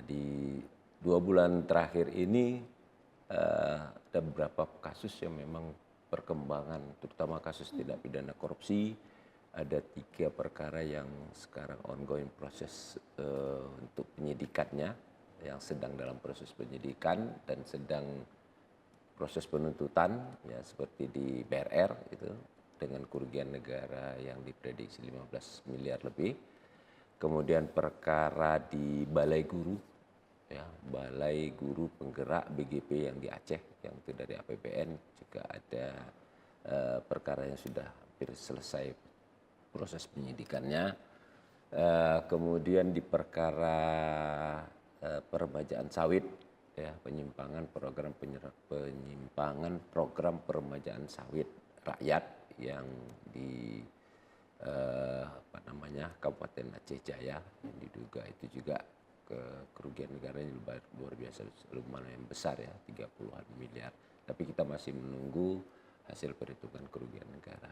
di 2 bulan terakhir ini ada beberapa kasus yang memang perkembangan, terutama kasus tindak pidana korupsi. Ada 3 perkara yang sekarang ongoing proses untuk penyidikannya, yang sedang dalam proses penyidikan dan sedang proses penuntutan, ya seperti di BRR itu dengan kerugian negara yang diprediksi 15 miliar lebih. Kemudian perkara di Balai Guru, ya Balai Guru Penggerak BGP yang di Aceh, yang itu dari APBN, juga ada perkara yang sudah hampir selesai proses penyidikannya. Kemudian di perkara peremajaan sawit, ya penyimpangan program peremajaan sawit rakyat yang di Kabupaten Aceh Jaya, yang diduga itu juga kerugian negaranya luar biasa, lumayan besar ya, 30-an miliar. Tapi kita masih menunggu hasil perhitungan kerugian negara.